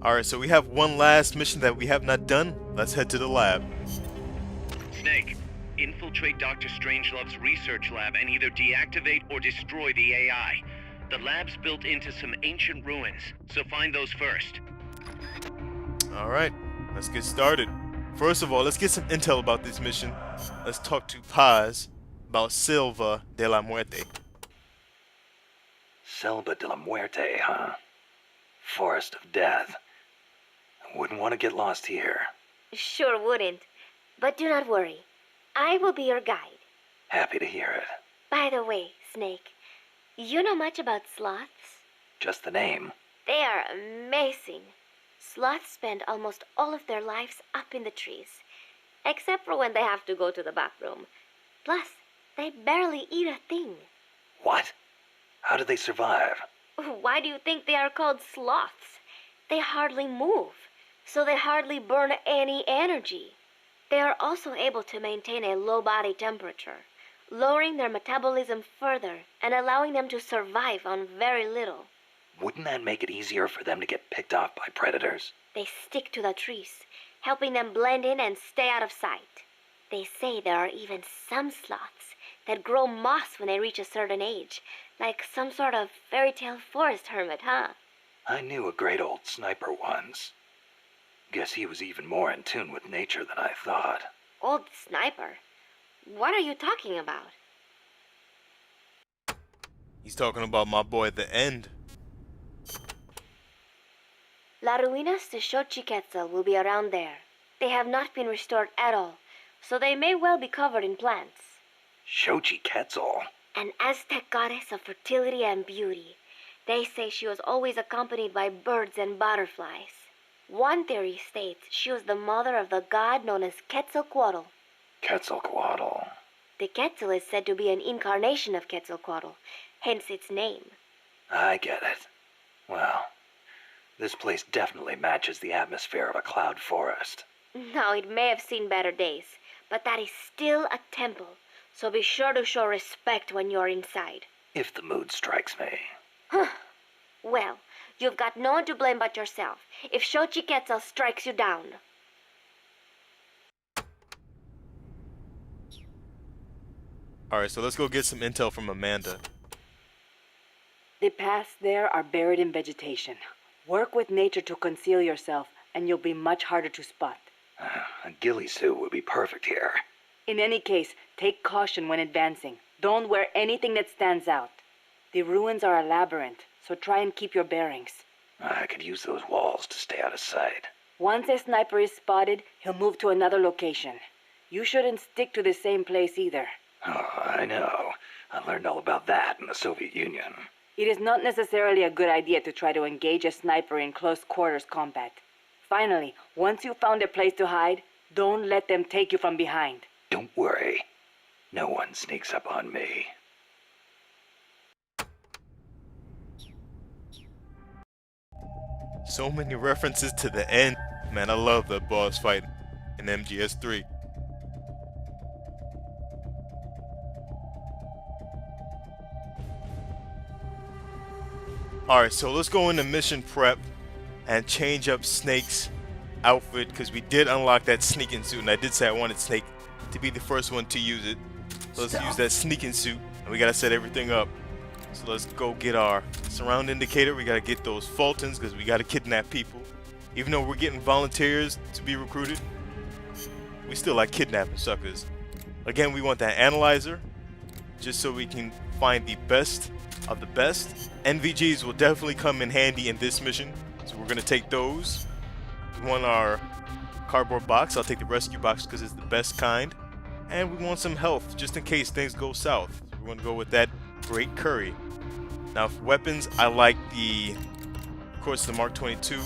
Alright, so we have one last mission that we have not done. Let's head to the lab. Snake, infiltrate Dr. Strangelove's research lab and either deactivate or destroy the AI. The lab's built into some ancient ruins, so find those first. Alright, let's get started. First of all, let's get some intel about this mission. Let's talk to Paz about Silva de la Muerte. Selva de la Muerte, huh? Forest of Death. Wouldn't want to get lost here. Sure wouldn't. But do not worry. I will be your guide. Happy to hear it. By the way, Snake, you know much about sloths? Just the name. They are amazing. Sloths spend almost all of their lives up in the trees, except for when they have to go to the bathroom. Plus, they barely eat a thing. What? How do they survive? Why do you think they are called sloths? They hardly move, so they hardly burn any energy. They are also able to maintain a low body temperature, lowering their metabolism further and allowing them to survive on very little. Wouldn't that make it easier for them to get picked off by predators? They stick to the trees, helping them blend in and stay out of sight. They say there are even some sloths that grow moss when they reach a certain age, like some sort of fairy tale forest hermit, huh? I knew a great old sniper once. Guess he was even more in tune with nature than I thought. Old sniper? What are you talking about? He's talking about my boy at the end. La Ruinas de Xochiquetzal will be around there. They have not been restored at all, so they may well be covered in plants. Xochiquetzal? An Aztec goddess of fertility and beauty. They say she was always accompanied by birds and butterflies. One theory states she was the mother of the god known as Quetzalcoatl. Quetzalcoatl. The Quetzal is said to be an incarnation of Quetzalcoatl, hence its name. I get it. Well, this place definitely matches the atmosphere of a cloud forest. Now, it may have seen better days, but that is still a temple, so be sure to show respect when you're inside. If the mood strikes me. Well, you've got no one to blame but yourself if Xochiquetzal strikes you down. Alright, so let's go get some intel from Amanda. The paths there are buried in vegetation. Work with nature to conceal yourself, and you'll be much harder to spot. A ghillie suit would be perfect here. In any case, take caution when advancing. Don't wear anything that stands out. The ruins are a labyrinth, so try and keep your bearings. I could use those walls to stay out of sight. Once a sniper is spotted, he'll move to another location. You shouldn't stick to the same place either. Oh, I know. I learned all about that in the Soviet Union. It is not necessarily a good idea to try to engage a sniper in close quarters combat. Finally, once you've found a place to hide, don't let them take you from behind. Don't worry. No one sneaks up on me. So many references to the end. Man, I love the boss fight in MGS3. Alright, so let's go into mission prep and change up Snake's outfit, because we did unlock that sneaking suit, and I did say I wanted Snake to be the first one to use it. So let's use that sneaking suit, and we gotta set everything up. So let's go get our surround indicator. We gotta get those Fultons, because we gotta kidnap people. Even though we're getting volunteers to be recruited, we still like kidnapping suckers. Again, we want that analyzer, just so we can find the best of the best. NVGs will definitely come in handy in this mission, so we're gonna take those. We want our cardboard box. I'll take the rescue box because it's the best kind. And we want some health, just in case things go south. So we're gonna go with that great curry. Now for weapons, I like of course, the Mark 22.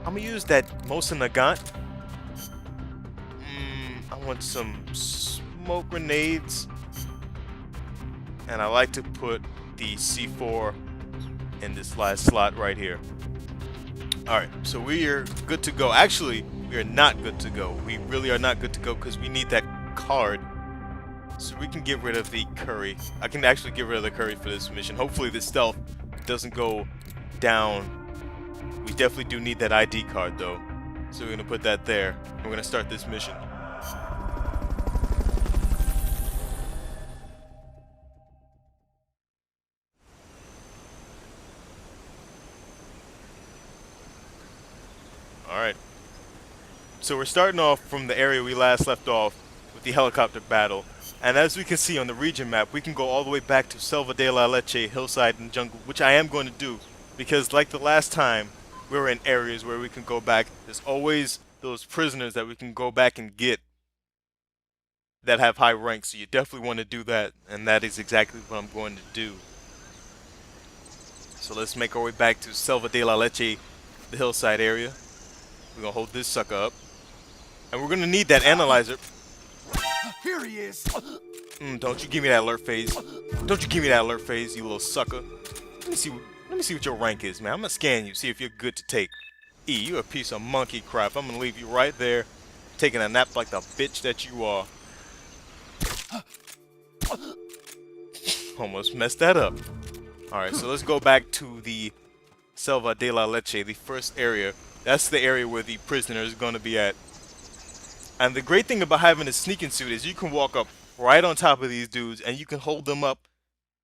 I'm gonna use that Mosin Nagant. I want some smoke grenades. And I like to put the C4 in this last slot right here. Alright, so we are good to go. Actually, we are not good to go. We really are not good to go because we need that card. So we can get rid of the curry. I can actually get rid of the curry for this mission. Hopefully the stealth doesn't go down We definitely do need that ID card though. So we're gonna put that there. We're gonna start this mission. Alright. So we're starting off from the area we last left off with the helicopter battle. And as we can see on the region map, we can go all the way back to Selva de la Leche, hillside and jungle, which I am going to do. Because like the last time, we were in areas where we can go back. There's always those prisoners that we can go back and get that have high ranks. So you definitely want to do that. And that is exactly what I'm going to do. So let's make our way back to Selva de la Leche, the hillside area. We're going to hold this sucker up. And we're going to need that analyzer. Here he is. Don't you give me that alert phase. Don't you give me that alert phase, you little sucker. Let me see what your rank is, man. I'm going to scan you, see if you're good to take. E, you a piece of monkey crap. I'm going to leave you right there, taking a nap like the bitch that you are. Almost messed that up. Alright, so let's go back to the Selva de la Leche, the first area. That's the area where the prisoner is going to be at. And the great thing about having a sneaking suit is you can walk up right on top of these dudes and you can hold them up.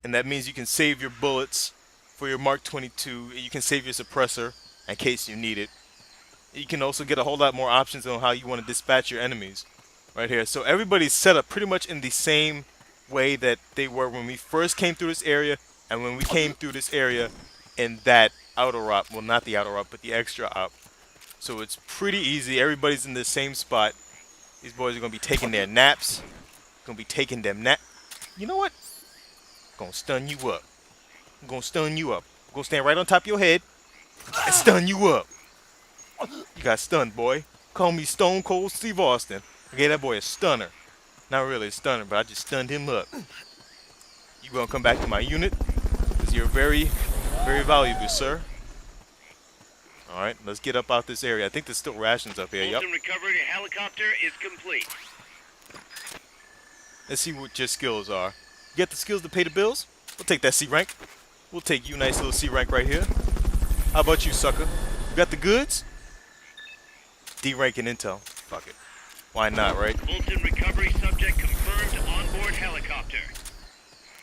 And that means you can save your bullets for your Mark 22. You can save your suppressor in case you need it. You can also get a whole lot more options on how you want to dispatch your enemies right here. So everybody's set up pretty much in the same way that they were when we first came through this area and when we came through this area in that outer op. Well, not the outer op, but the extra op. So it's pretty easy. Everybody's in the same spot. These boys are going to be taking their naps. Going to be taking them nap. You know what? Going to stun you up. I'm going to stun you up. I'm going to stand right on top of your head and stun you up. You got stunned, boy. Call me Stone Cold Steve Austin. I gave that boy a stunner. Not really a stunner, but I just stunned him up. You going to come back to my unit? Because you're very, very valuable, sir. Alright, let's get up out this area. I think there's still rations up here. Yep. Bolton recovery to helicopter is complete. Let's see what your skills are. You got the skills to pay the bills? We'll take that C rank. We'll take you, nice little C rank right here. How about you, sucker? You got the goods? D rank and intel. Fuck it. Why not, right? Bolton recovery subject confirmed onboard helicopter.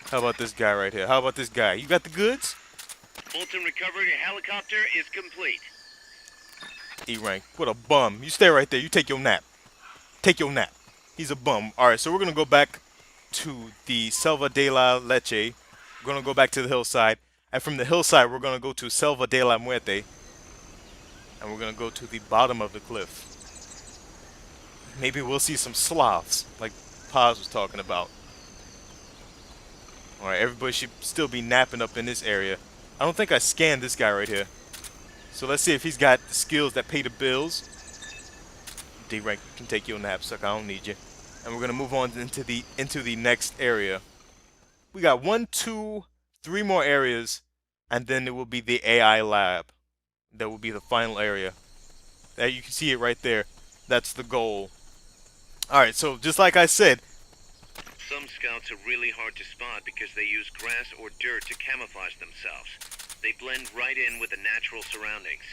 How about this guy right here? How about this guy? You got the goods? Bolton recovery to helicopter is complete. E rank. What a bum. You stay right there. You take your nap. Take your nap. He's a bum. Alright, so we're going to go back to the Selva de la Leche. We're going to go back to the hillside. And from the hillside, we're going to go to Selva de la Muerte. And we're going to go to the bottom of the cliff. Maybe we'll see some sloths, like Paz was talking about. Alright, everybody should still be napping up in this area. I don't think I scanned this guy right here. So let's see if he's got the skills that pay the bills. D-rank, you can take your nap, sucker. I don't need you. And we're gonna move on into the next area. We got 1, 2, 3 more areas, and then it will be the AI lab. That will be the final area. There, you can see it right there. That's the goal. Alright, so just like I said, Some scouts are really hard to spot because they use grass or dirt to camouflage themselves. They blend right in with the natural surroundings.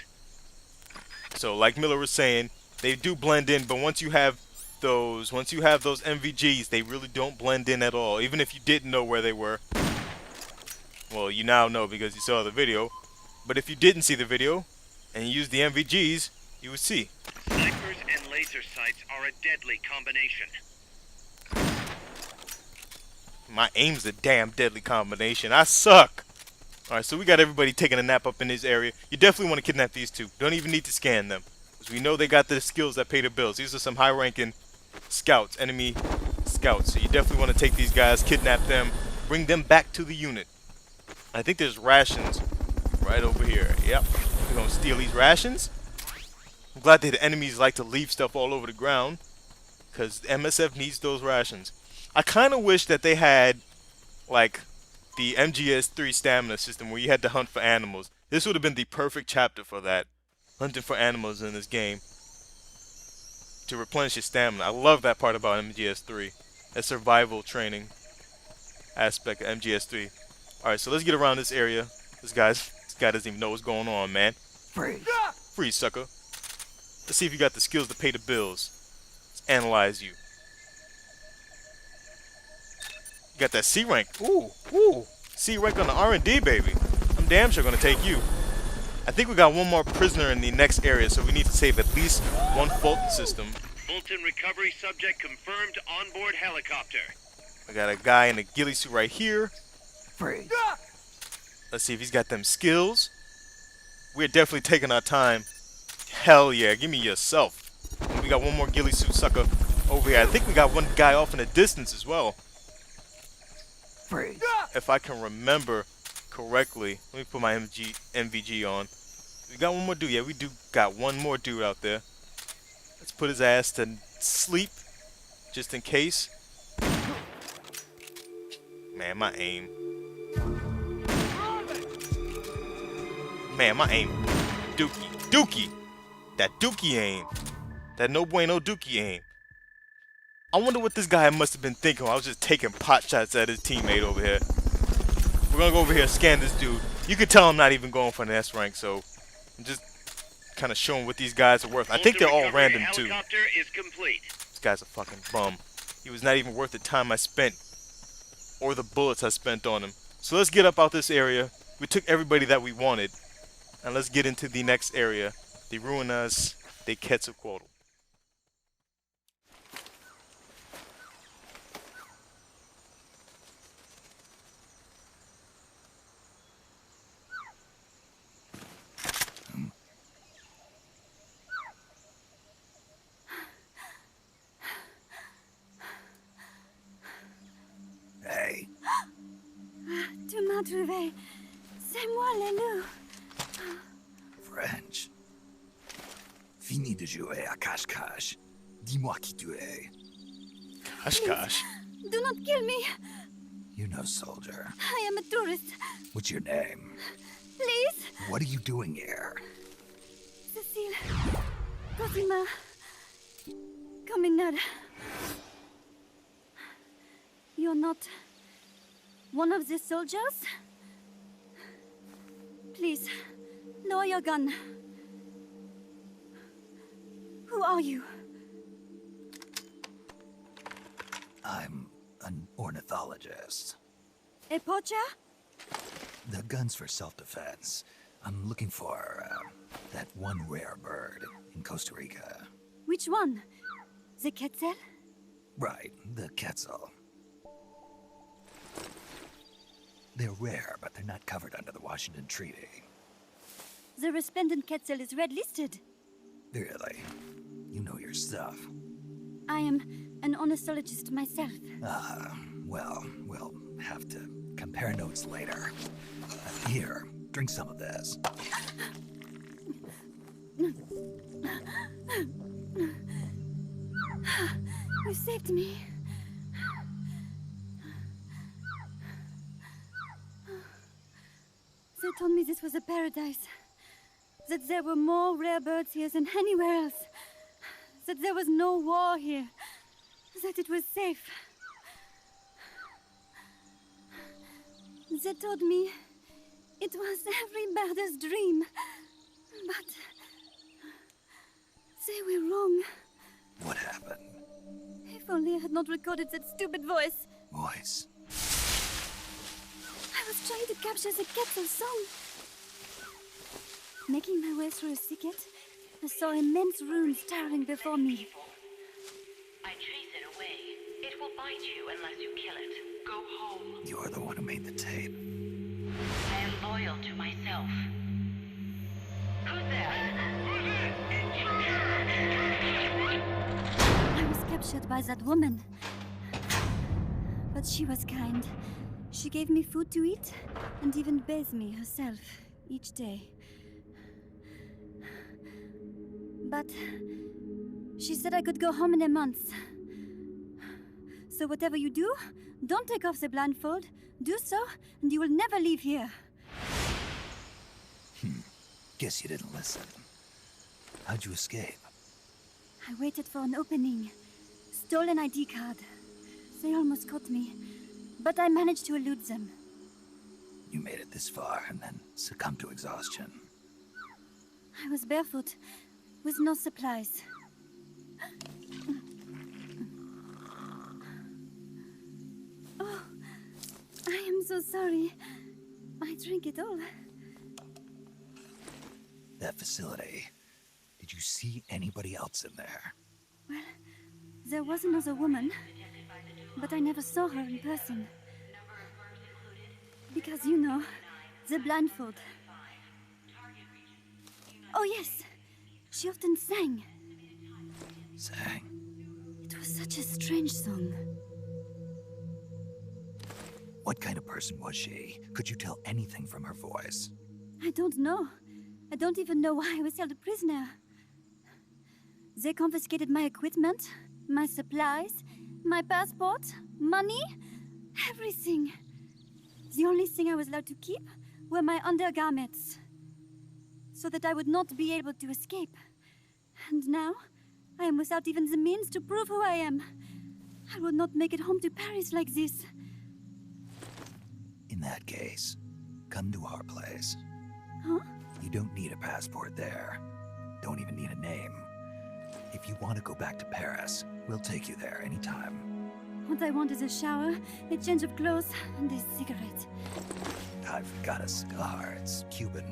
so like Miller was saying, they do blend in, but once you have those MVGs, they really don't blend in at all. Even if you didn't know where they were. Well, you now know because you saw the video. But if you didn't see the video and you used the MVGs, you would see. Snipers and laser sights are a deadly combination. My aim's a damn deadly combination. I suck. Alright, so we got everybody taking a nap up in this area. You definitely want to kidnap these two. Don't even need to scan them. Because we know they got the skills that pay the bills. These are some high-ranking scouts, enemy scouts. So you definitely want to take these guys, kidnap them, bring them back to the unit. I think there's rations right over here. Yep. We're going to steal these rations. I'm glad that the enemies like to leave stuff all over the ground. Because MSF needs those rations. I kind of wish that they had, like, the MGS3 stamina system where you had to hunt for animals. This would have been the perfect chapter for that. Hunting for animals in this game. To replenish your stamina. I love that part about MGS3. That survival training aspect of MGS3. Alright, so let's get around this area. This guy doesn't even know what's going on, man. Freeze. Freeze, sucker. Let's see if you got the skills to pay the bills. Let's analyze you. You got that C rank. Ooh, ooh. C rank on the R&D, baby. I'm damn sure gonna take you. I think we got one more prisoner in the next area, so we need to save at least one Fulton system. Fulton recovery subject confirmed onboard helicopter. I got a guy in a ghillie suit right here. Freeze. Let's see if he's got them skills. We're definitely taking our time. Hell yeah, give me yourself. And we got one more ghillie suit sucker over here. I think we got one guy off in the distance as well. Freeze. If I can remember correctly. Let me put my MVG on. We got one more dude. Yeah, we do got one more dude out there. Let's put his ass to sleep, just in case. Man, my aim. Man, my aim. Dookie. Dookie! That Dookie aim. That no bueno Dookie aim. I wonder what this guy must have been thinking while I was just taking pot shots at his teammate over here. We're gonna go over here and scan this dude. You can tell I'm not even going for an S rank, so I'm just kind of showing what these guys are worth. I think they're all random too. Helicopter is complete. This guy's a fucking bum. He was not even worth the time I spent or the bullets I spent on him. So let's get up out this area. We took everybody that we wanted. And let's get into the next area. The Ruinas de Quetzalcoatl. Hey. Tu m'as trouvé. C'est moi, le loup. French. Fini de jouer à cache-cache. Dis-moi qui tu es. Gosh. Do not kill me. You're no soldier. I am a tourist. What's your name? Please. What are you doing here? Cecile. Cosima. Commander. You're not one of the soldiers? Please, lower your gun. Who are you? I'm an ornithologist. A poacher? The gun's for self-defense. I'm looking for that one rare bird in Costa Rica. Which one? The Quetzal? Right, the Quetzal. They're rare, but they're not covered under the Washington Treaty. The resplendent Quetzal is red listed. Really? You know your stuff. I am an ornithologist myself. Well, we'll have to compare notes later. Here, drink some of this. You saved me. They told me this was a paradise. That there were more rare birds here than anywhere else. That there was no war here. That it was safe. They told me it was every birder's dream. But they were wrong. What happened? If only I had not recorded that stupid voice. Voice? I was trying to capture the Quetzal song. Making my way through a thicket, I saw immense runes towering before me. I chase it away. It will bite you unless you kill it. Go home. You're the one who made the tape. I am loyal to myself. Who's there? I was captured by that woman. But she was kind. She gave me food to eat and even bathed me herself each day. But she said I could go home in a month. So whatever you do, don't take off the blindfold. Do so, and you will never leave here. Guess you didn't listen. How'd you escape? I waited for an opening. Stole an ID card. They almost caught me, but I managed to elude them. You made it this far and then succumbed to exhaustion. I was barefoot, with no supplies. Oh, I am so sorry. I drank it all. That facility. Did you see anybody else in there? Well, there was another woman, but I never saw her in person. Because, you know, the blindfold. Oh, yes. She often sang. Sang? It was such a strange song. What kind of person was she? Could you tell anything from her voice? I don't know. I don't even know why I was held a prisoner. They confiscated my equipment, my supplies, my passport, money, everything. The only thing I was allowed to keep were my undergarments, so that I would not be able to escape. And now, I am without even the means to prove who I am. I will not make it home to Paris like this. In that case, come to our place. Huh? You don't need a passport there. Don't even need a name. If you want to go back to Paris, we'll take you there anytime. What I want is a shower, a change of clothes, and a cigarette. I've got a cigar. It's Cuban.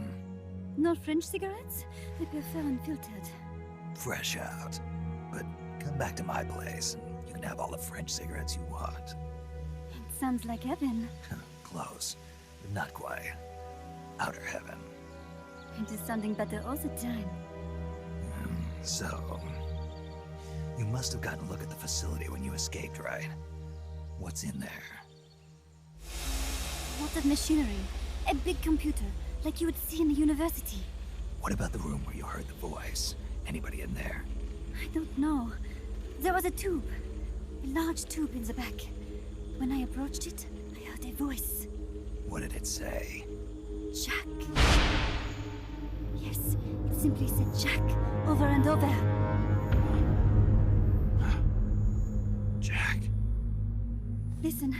No French cigarettes? I prefer unfiltered. Fresh out. But come back to my place, and you can have all the French cigarettes you want. It sounds like heaven. Close, but not quite. Outer heaven. It is sounding better all the time. So, you must have gotten a look at the facility when you escaped, right? What's in there? Lots of machinery. A big computer, like you would see in a university. What about the room where you heard the voice? Anybody in there? I don't know. There was a tube. A large tube in the back. When I approached it, I heard a voice. What did it say? Jack. Yes, it simply said Jack over and over. Jack. Listen,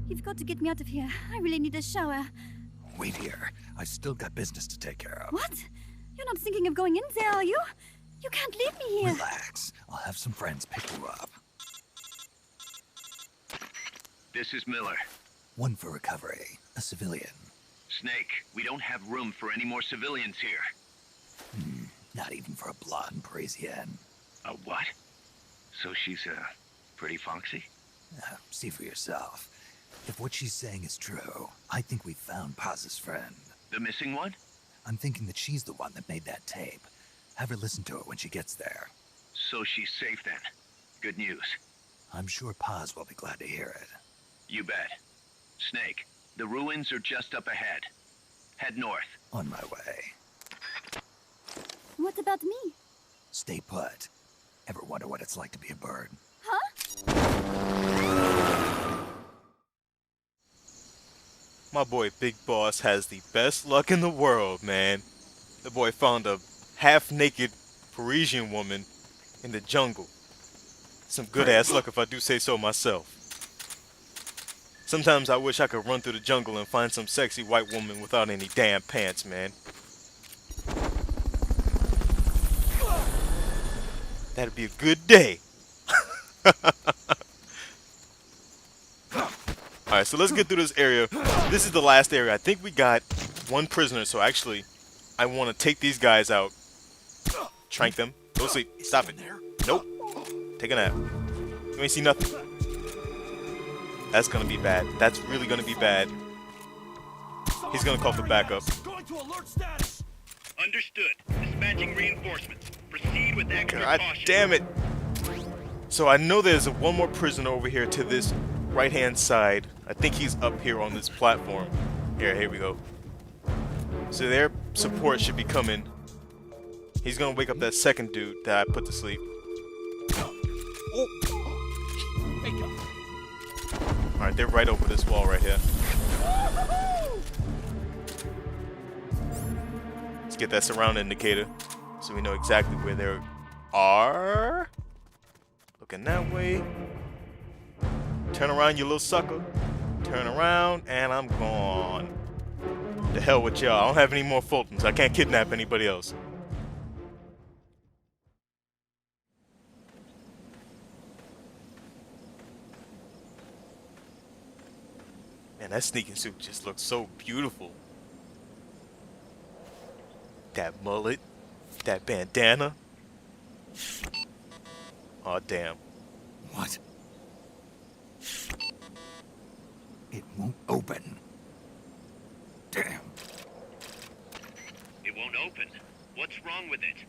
you've got to get me out of here. I really need a shower. Wait here. I still got business to take care of. What? You're not thinking of going in there, are you? You can't leave me here. Relax. I'll have some friends pick you up. This is Miller. One for recovery. A civilian. Snake, we don't have room for any more civilians here. Not even for a blonde Parisienne. A what? So she's, pretty foxy? See for yourself. If what she's saying is true, I think we found Paz's friend. The missing one? I'm thinking that she's the one that made that tape. Have her listen to it when she gets there. So she's safe then. Good news. I'm sure Paz will be glad to hear it. You bet. Snake, the ruins are just up ahead. Head north. On my way. What about me? Stay put. Ever wonder what it's like to be a bird? Huh? My boy Big Boss has the best luck in the world, man. The boy found a half-naked Parisian woman in the jungle. Some good-ass luck if I do say so myself. Sometimes I wish I could run through the jungle and find some sexy white woman without any damn pants, man. That'd be a good day. Alright, so let's get through this area. This is the last area. I think we got one prisoner, so actually, I want to take these guys out. Trank them. Go sleep. Stop it. Nope. Take a nap. You ain't see nothing. That's gonna be bad. That's really gonna be bad. He's gonna call for backup. Understood. Dispatching reinforcements. Proceed with extra God caution. damn it. So I know there's one more prisoner over here to this right-hand side. I think he's up here on this platform. Here we go. So their support should be coming. He's gonna wake up that second dude that I put to sleep. Alright, they're right over this wall right here. Let's get that surround indicator so we know exactly where they are. Looking that way. Turn around, you little sucker. Turn around, and I'm gone. The hell with y'all. I don't have any more Fultons. I can't kidnap anybody else. Man, that sneaking suit just looks so beautiful. That mullet, that bandana. Oh damn. What? It won't open. Damn. It won't open. What's wrong with it?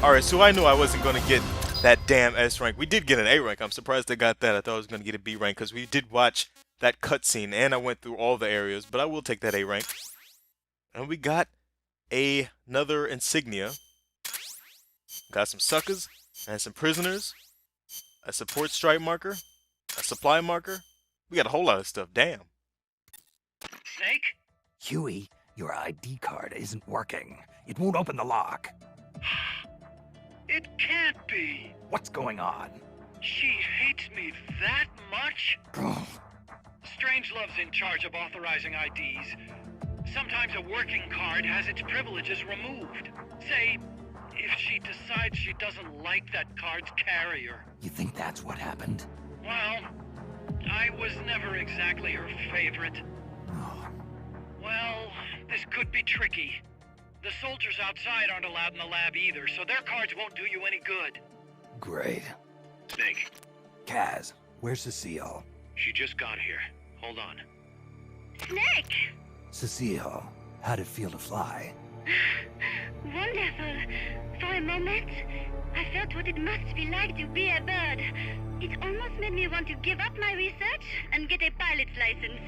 Alright, so I knew I wasn't going to get that damn S rank. We did get an A rank. I'm surprised I got that. I thought I was going to get a B rank because we did watch that cutscene and I went through all the areas, but I will take that A rank. And we got another insignia. Got some suckers and some prisoners, a support stripe marker, a supply marker. We got a whole lot of stuff. Damn. Snake? Huey, your ID card isn't working. It won't open the lock. It can't be. What's going on? She hates me that much? Strangelove's in charge of authorizing IDs. Sometimes a working card has its privileges removed. Say, if she decides she doesn't like that card's carrier. You think that's what happened? Well, I was never exactly her favorite. Oh, Well, this could be tricky. The soldiers outside aren't allowed in the lab either, so their cards won't do you any good. great. Snake, Kaz, where's Cecile? she just got here. Hold on. Snake! Cecile, how'd it feel to fly? Wonderful. For a moment, I felt what it must be like to be a bird. It almost made me want to give up my research and get a pilot's license.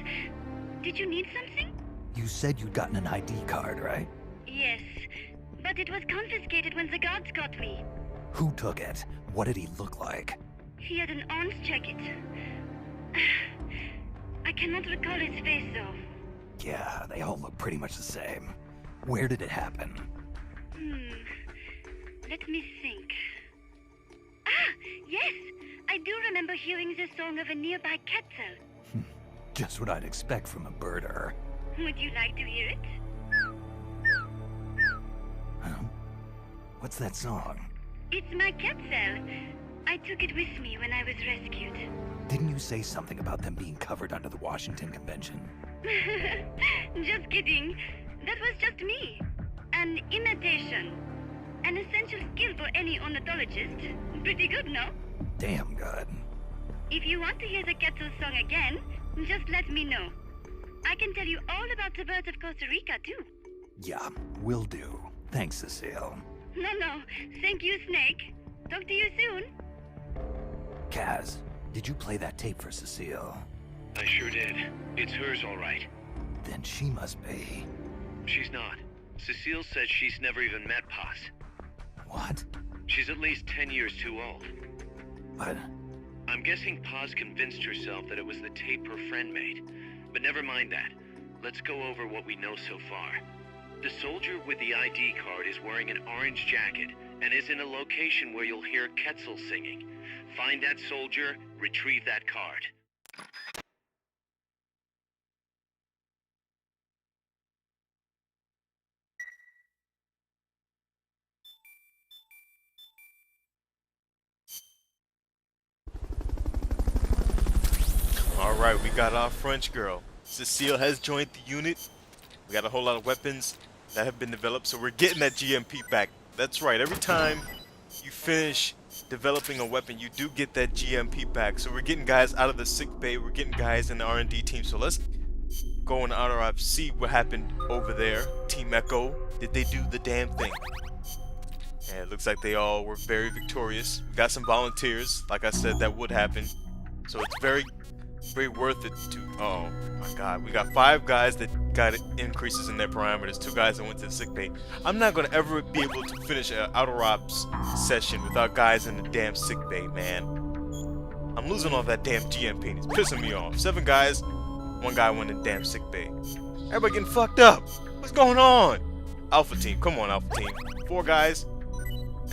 Did you need something? You said you'd gotten an ID card, right? Yes, but it was confiscated when the guards got me. Who took it? What did he look like? He had an arms jacket. I cannot recall his face, though. Yeah, they all look pretty much the same. Where did it happen? Let me think. Ah, yes! I do remember hearing the song of a nearby Cecile. Just what I'd expect from a birder. Would you like to hear it? Huh? What's that song? It's my Cecile. I took it with me when I was rescued. Didn't you say something about them being covered under the Washington Convention? Just kidding. That was just me. An imitation. An essential skill for any ornithologist. Pretty good, no? Damn good. If you want to hear the Quetzal song again, just let me know. I can tell you all about the birds of Costa Rica, too. Yeah, will do. Thanks, Cecile. No. Thank you, Snake. Talk to you soon. Kaz, did you play that tape for Cecile? I sure did. It's hers, all right. Then she must be... She's not. Cecile said she's never even met Paz. What? She's at least 10 years too old. But... I'm guessing Paz convinced herself that it was the tape her friend made. But never mind that. Let's go over what we know so far. The soldier with the ID card is wearing an orange jacket and is in a location where you'll hear Cecile singing. Find that soldier, retrieve that card. Alright, we got our French girl. Cecile has joined the unit. We got a whole lot of weapons that have been developed, so we're getting that GMP back. That's right, every time you finish developing a weapon, you do get that GMP back. So we're getting guys out of the sick bay, we're getting guys in the R&D team. So let's go in Outer Ops, see what happened over there. Team Echo, did they do the damn thing? And it looks like they all were very victorious. We got some volunteers, like I said, that would happen. So it's very worth it to, oh my god, we got 5 guys that got increases in their parameters, 2 guys that went to the sick bay. I'm not gonna ever be able to finish an Outer Ops session without guys in the damn sick bay, man. I'm losing all that damn GMP and it's pissing me off. 7 guys, 1 guy went in damn sick bay. Everybody getting fucked up. What's going on? Alpha team, come on Alpha team. 4 guys,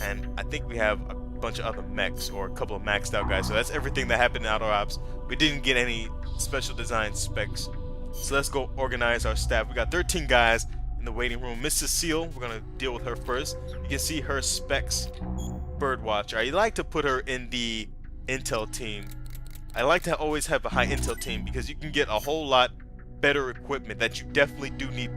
and I think we have a bunch of other mechs or a couple of maxed out guys. So that's everything that happened in Outer Ops. We didn't get any special design specs. So let's go organize our staff. We got 13 guys in the waiting room. Miss Cecile, we're gonna deal with her first. You can see her specs. Birdwatcher. I like to put her in the intel team. I like to always have a high intel team because you can get a whole lot better equipment that you definitely do need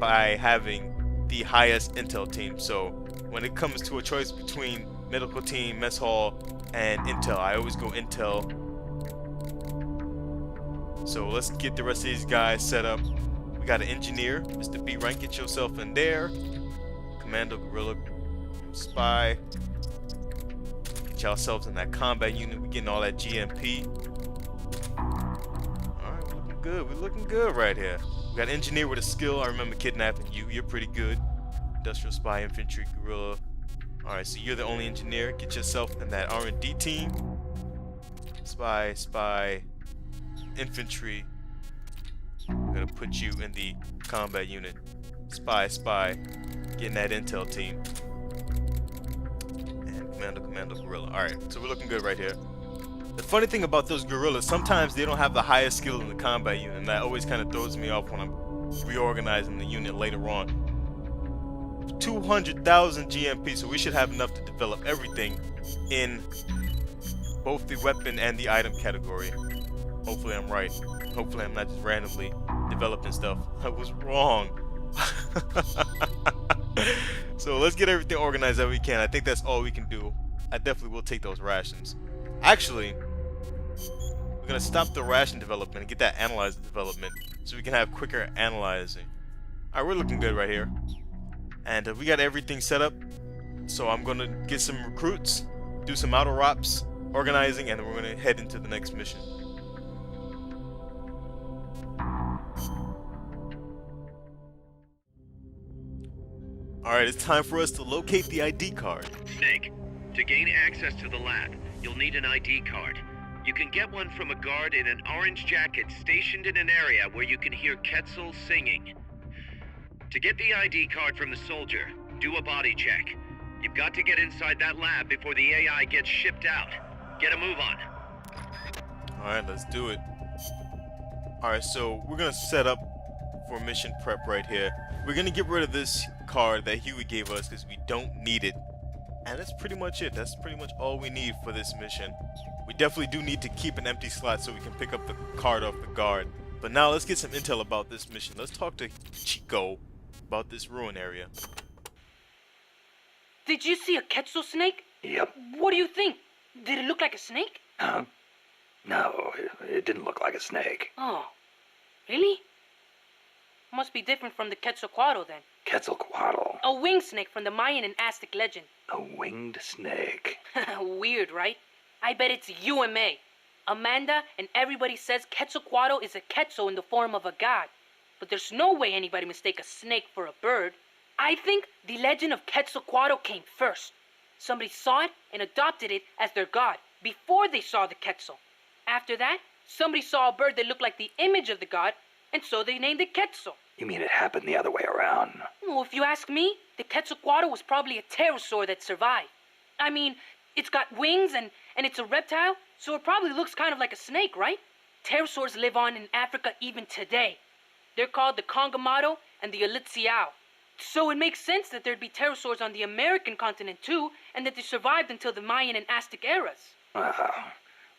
by having the highest intel team. So when it comes to a choice between medical team, mess hall, and intel, I always go intel. So let's get the rest of these guys set up. We got an engineer, Mr. B rank, get yourself in there. Commando, guerrilla, spy. Get yourselves in that combat unit. We're getting all that GMP. Alright, we're looking good. We're looking good right here. We got engineer with a skill. I remember kidnapping you. You're pretty good. Industrial spy, infantry, guerrilla. Alright, so you're the only engineer. Get yourself in that R&D team. Spy, spy, infantry. I'm gonna put you in the combat unit. Spy, spy. Getting that intel team. And commando, guerrilla. Alright, so we're looking good right here. The funny thing about those guerrillas, sometimes they don't have the highest skill in the combat unit, and that always kind of throws me off when I'm reorganizing the unit later on. 200,000 GMP, so we should have enough to develop everything in both the weapon and the item category. Hopefully I'm right. Hopefully I'm not just randomly developing stuff. I was wrong. So let's get everything organized that we can. I think that's all we can do. I definitely will take those rations. Actually, we're gonna stop the ration development and get that analyzer development so we can have quicker analyzing. Alright, we're looking good right here. And we got everything set up. So I'm gonna get some recruits, do some auto rops, organizing, and then we're gonna head into the next mission. Alright, it's time for us to locate the ID card. Snake, to gain access to the lab, you'll need an ID card. You can get one from a guard in an orange jacket stationed in an area where you can hear Cecile singing. To get the ID card from the soldier, do a body check. You've got to get inside that lab before the AI gets shipped out. Get a move on. Alright, let's do it. Alright, so we're gonna set up for mission prep right here. We're gonna get rid of this card that Huey gave us because we don't need it. And that's pretty much it. That's pretty much all we need for this mission. We definitely do need to keep an empty slot so we can pick up the card off the guard. But now let's get some intel about this mission. Let's talk to Chico about this ruin area. Did you see a Quetzal snake? Yep. What do you think? Did it look like a snake? No, it didn't look like a snake. Oh, really? Must be different from the Quetzalcoatl then. Quetzalcoatl. A winged snake from the Mayan and Aztec legend. A winged snake. Weird, right? I bet it's UMA. Amanda and everybody says Quetzalcoatl is a Quetzal in the form of a god. But there's no way anybody mistake a snake for a bird. I think the legend of Quetzalcoatl came first. Somebody saw it and adopted it as their god before they saw the Quetzal. After that, somebody saw a bird that looked like the image of the god, and so they named it Quetzal. You mean it happened the other way around? Well, if you ask me, the Quetzalcoatl was probably a pterosaur that survived. I mean, it's got wings and it's a reptile, so it probably looks kind of like a snake, right? Pterosaurs live on in Africa even today. They're called the Congamato and the Elitziao. So it makes sense that there'd be pterosaurs on the American continent too, and that they survived until the Mayan and Aztec eras. Well,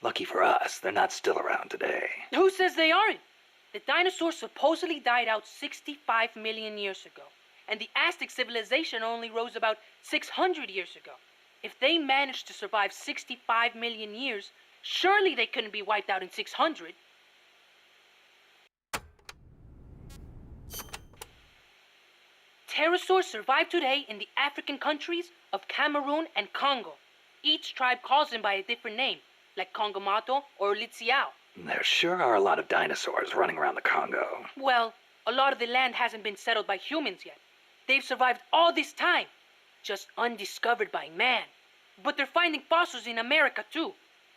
lucky for us, they're not still around today. Who says they aren't? The dinosaurs supposedly died out 65 million years ago, and the Aztec civilization only rose about 600 years ago. If they managed to survive 65 million years, surely they couldn't be wiped out in 600. Pterosaurs survive today in the African countries of Cameroon and Congo. Each tribe calls them by a different name, like Congamato or Litziao. There sure are a lot of dinosaurs running around the Congo. Well, a lot of the land hasn't been settled by humans yet. They've survived all this time, just undiscovered by man. But they're finding fossils in America too.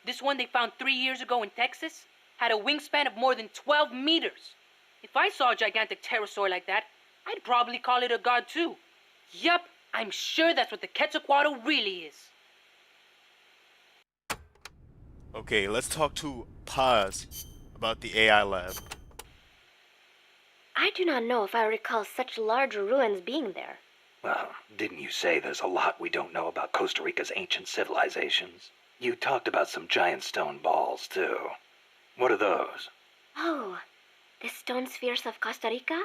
This one they found 3 years ago in Texas had a wingspan of more than 12 meters. If I saw a gigantic pterosaur like that, I'd probably call it a god too. Yup, I'm sure that's what the Quetzalcoatl really is. Okay, let's talk to Paz about the AI lab. I do not know if I recall such large ruins being there. Well, didn't you say there's a lot we don't know about Costa Rica's ancient civilizations? You talked about some giant stone balls, too. What are those? Oh, the stone spheres of Costa Rica?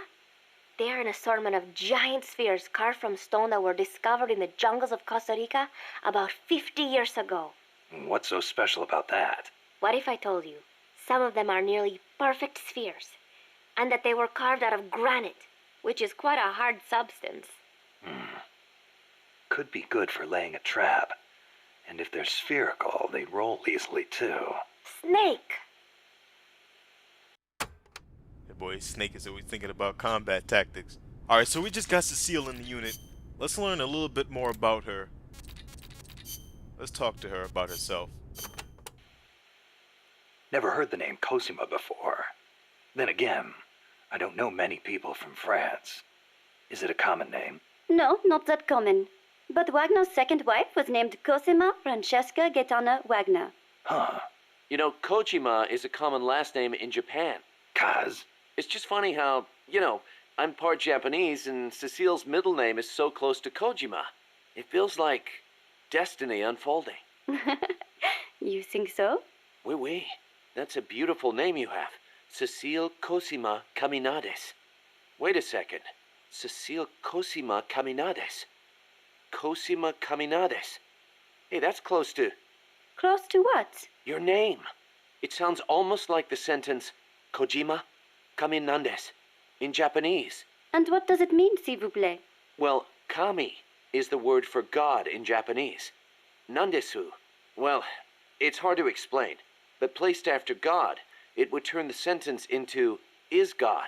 They are an assortment of giant spheres carved from stone that were discovered in the jungles of Costa Rica about 50 years ago. What's so special about that? What if I told you some of them are nearly perfect spheres, and that they were carved out of granite, which is quite a hard substance? Could be good for laying a trap. And if they're spherical, they roll easily, too. Snake! Hey boy, Snake is always thinking about combat tactics. Alright, so we just got Cecile in the unit. Let's learn a little bit more about her. Let's talk to her about herself. Never heard the name Cosima before. Then again, I don't know many people from France. Is it a common name? No, not that common. But Wagner's second wife was named Cosima Francesca Gaetana Wagner. Huh. You know, Kojima is a common last name in Japan. Kaz? It's just funny how, I'm part Japanese and Cecile's middle name is so close to Kojima. It feels like destiny unfolding. You think so? Oui, oui. That's a beautiful name you have. Cecile Cosima Caminades. Wait a second. Cecile Cosima Caminades. Cosima Caminades. Hey, that's close to Close to what? your name. It sounds almost like the sentence Kojima Caminandes in Japanese. And what does it mean, s'il vous plaît? Well, kami is the word for God in Japanese. Nandesu. Well, it's hard to explain, but placed after God, it would turn the sentence into is God.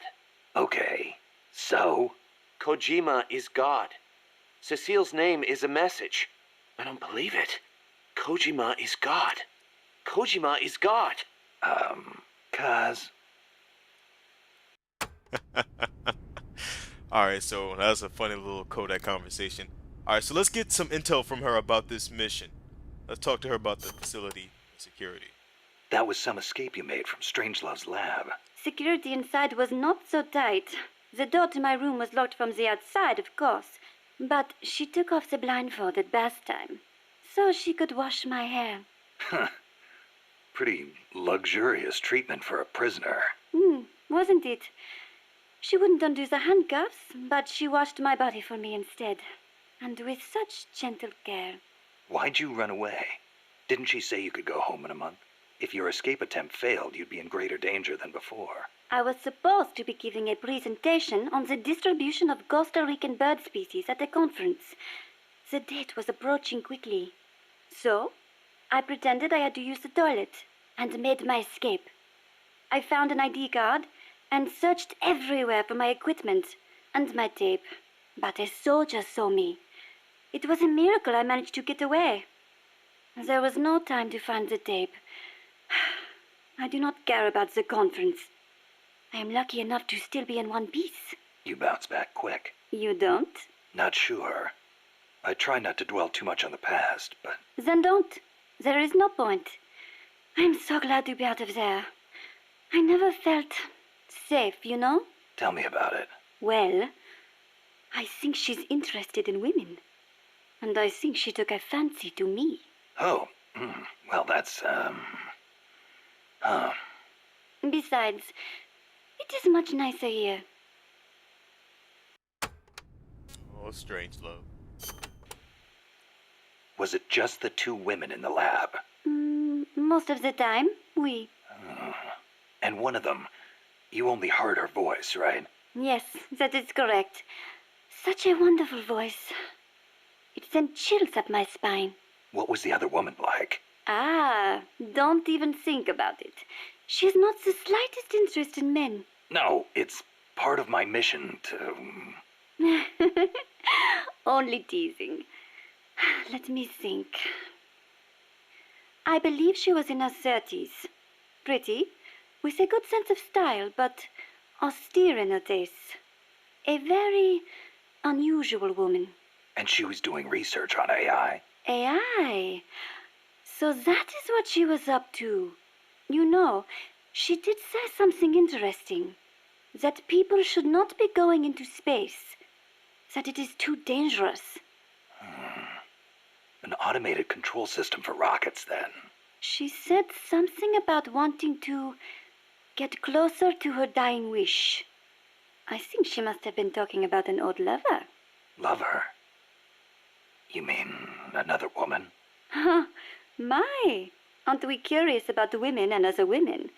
Okay. So? Kojima is God. Cecile's name is a message. I don't believe it. Kojima is God. Kojima is God. Kaz? Alright, so that was a funny little codec conversation. Alright, so let's get some intel from her about this mission. Let's talk to her about the facility security. That was some escape you made from Strangelove's lab. Security inside was not so tight. The door to my room was locked from the outside, of course. But she took off the blindfold at bath time, so she could wash my hair. Pretty luxurious treatment for a prisoner. Wasn't it? She wouldn't undo the handcuffs, but she washed my body for me instead. And with such gentle care. Why'd you run away? Didn't she say you could go home in a month? If your escape attempt failed, you'd be in greater danger than before. I was supposed to be giving a presentation on the distribution of Costa Rican bird species at a conference. The date was approaching quickly. So, I pretended I had to use the toilet and made my escape. I found an ID card and searched everywhere for my equipment and my tape. But a soldier saw me. It was a miracle I managed to get away. There was no time to find the tape. I do not care about the conference. I am lucky enough to still be in one piece. You bounce back quick. You don't? Not sure. I try not to dwell too much on the past, but... Then don't. There is no point. I'm so glad to be out of there. I never felt safe, you know? Tell me about it. Well, I think she's interested in women. And I think she took a fancy to me. Oh, well, that's, Besides, it is much nicer here. Oh, Strangelove. Was it just the two women in the lab? Most of the time, oui. And one of them, you only heard her voice, right? Yes, that is correct. Such a wonderful voice. It sent chills up my spine. What was the other woman like? Ah, don't even think about it. She has not the slightest interest in men. No, it's part of my mission to... Only teasing. Let me think. I believe she was in her 30s. Pretty, with a good sense of style, but austere in her tastes. A very unusual woman. And she was doing research on AI. AI? So that is what she was up to. You know, she did say something interesting. That people should not be going into space. That it is too dangerous. An automated control system for rockets, then. She said something about wanting to get closer to her dying wish. I think she must have been talking about an old lover. Lover? You mean another woman? My, aren't we curious about women and other women?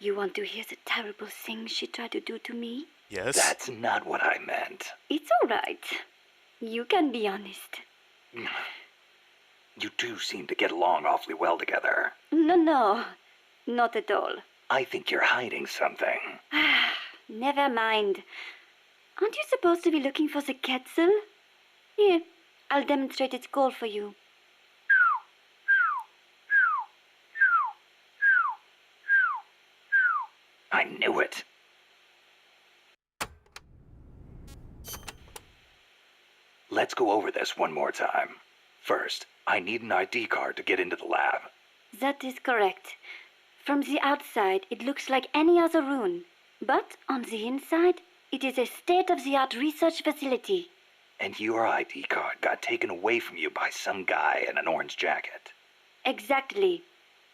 You want to hear the terrible things she tried to do to me? Yes. That's not what I meant. It's all right. You can be honest. You two seem to get along awfully well together. No, not at all. I think you're hiding something. Never mind. Aren't you supposed to be looking for the Cecile? Here, I'll demonstrate its call for you. I knew it. Let's go over this one more time. First, I need an ID card to get into the lab. That is correct. From the outside, it looks like any other ruin. But on the inside, it is a state-of-the-art research facility. And your ID card got taken away from you by some guy in an orange jacket. Exactly.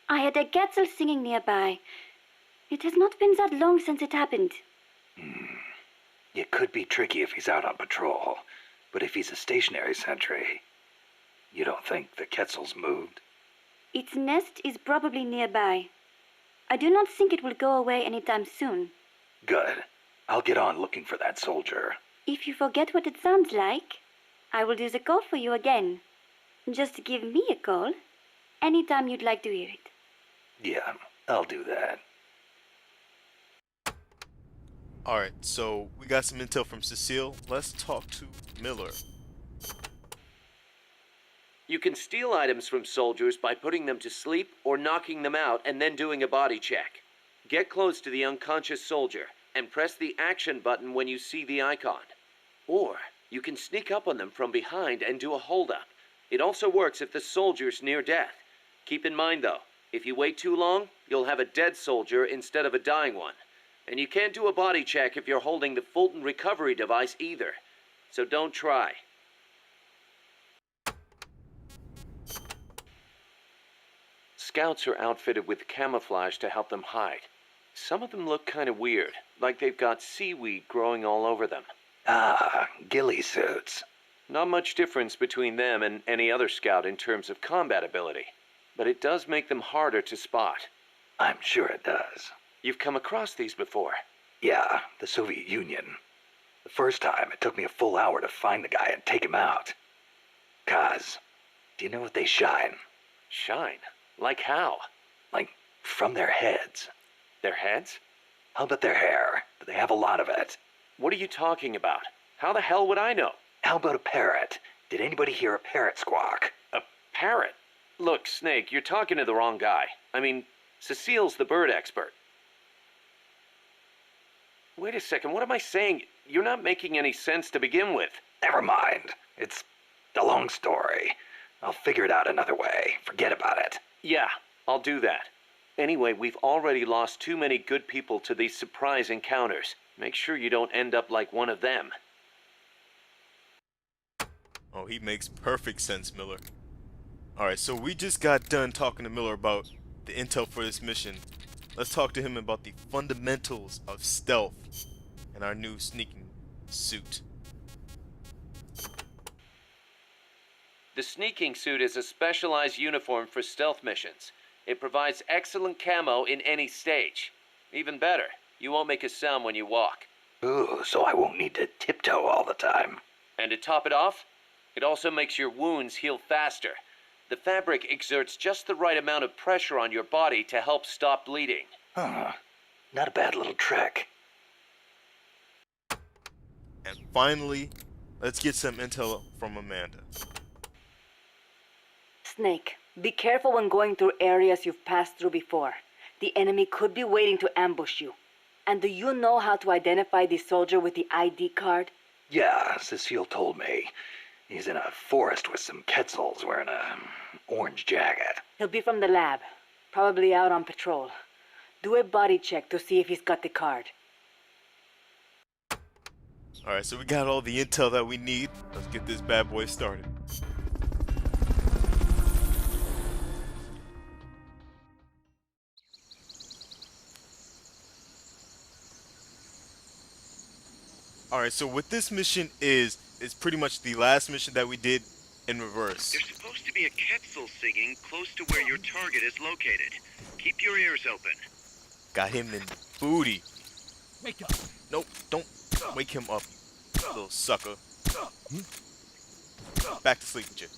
I had a Cecile singing nearby. It has not been that long since it happened. It could be tricky if he's out on patrol, but if he's a stationary sentry, you don't think the Cecile's moved? Its nest is probably nearby. I do not think it will go away anytime soon. Good. I'll get on looking for that soldier. If you forget what it sounds like, I will do the call for you again. Just give me a call anytime you'd like to hear it. Yeah, I'll do that. Alright, so we got some intel from Cecile. Let's talk to Miller. You can steal items from soldiers by putting them to sleep or knocking them out and then doing a body check. Get close to the unconscious soldier and press the action button when you see the icon. Or you can sneak up on them from behind and do a holdup. It also works if the soldier's near death. Keep in mind though, if you wait too long, you'll have a dead soldier instead of a dying one. And you can't do a body check if you're holding the Fulton recovery device either. So don't try. Scouts are outfitted with camouflage to help them hide. Some of them look kind of weird, like they've got seaweed growing all over them. Ah, ghillie suits. Not much difference between them and any other scout in terms of combat ability, but it does make them harder to spot. I'm sure it does. You've come across these before? Yeah, the Soviet Union. The first time, it took me a full hour to find the guy and take him out. Kaz, do you know what they shine? Shine? Like how? Like, from their heads. Their heads? How about their hair? Do they have a lot of it? What are you talking about? How the hell would I know? How about a parrot? Did anybody hear a parrot squawk? A parrot? Look, Snake, you're talking to the wrong guy. I mean, Cecile's the bird expert. Wait a second, what am I saying? You're not making any sense to begin with. Never mind. It's a long story. I'll figure it out another way. Forget about it. Yeah, I'll do that. Anyway, we've already lost too many good people to these surprise encounters. Make sure you don't end up like one of them. Oh, he makes perfect sense, Miller. Alright, so we just got done talking to Miller about the intel for this mission. Let's talk to him about the fundamentals of stealth and our new sneaking suit. The sneaking suit is a specialized uniform for stealth missions. It provides excellent camo in any stage. Even better, you won't make a sound when you walk. Ooh, so I won't need to tiptoe all the time. And to top it off, it also makes your wounds heal faster. The fabric exerts just the right amount of pressure on your body to help stop bleeding. Huh. Not a bad little trick. And finally, let's get some intel from Amanda. Snake, be careful when going through areas you've passed through before. The enemy could be waiting to ambush you. And do you know how to identify the soldier with the ID card? Yeah, Cecile told me. He's in a forest with some Quetzals wearing a orange jacket. He'll be from the lab, probably out on patrol. Do a body check to see if he's got the card. Alright, so we got all the intel that we need. Let's get this bad boy started. Alright, so what this mission is pretty much the last mission that we did in reverse. There's supposed to be a Cecile singing close to where your target is located. Keep your ears open. Got him in the booty. Wake up. Nope, don't wake him up, you little sucker. Back to sleep with you.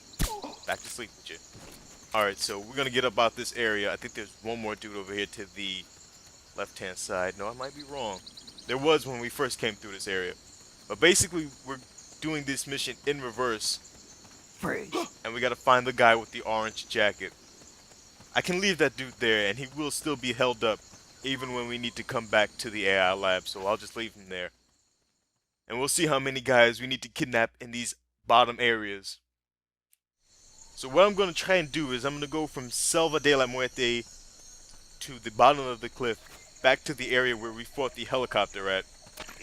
Back to sleep with you. Alright, so we're gonna get up out this area. I think there's one more dude over here to the left-hand side. No, I might be wrong. There was when we first came through this area. But basically, we're doing this mission in reverse. Freeze. And we gotta find the guy with the orange jacket. I can leave that dude there, and he will still be held up, even when we need to come back to the AI lab. So I'll just leave him there. And we'll see how many guys we need to kidnap in these bottom areas. So what I'm gonna try and do is I'm gonna go from Selva de la Muerte to the bottom of the cliff, back to the area where we fought the helicopter at.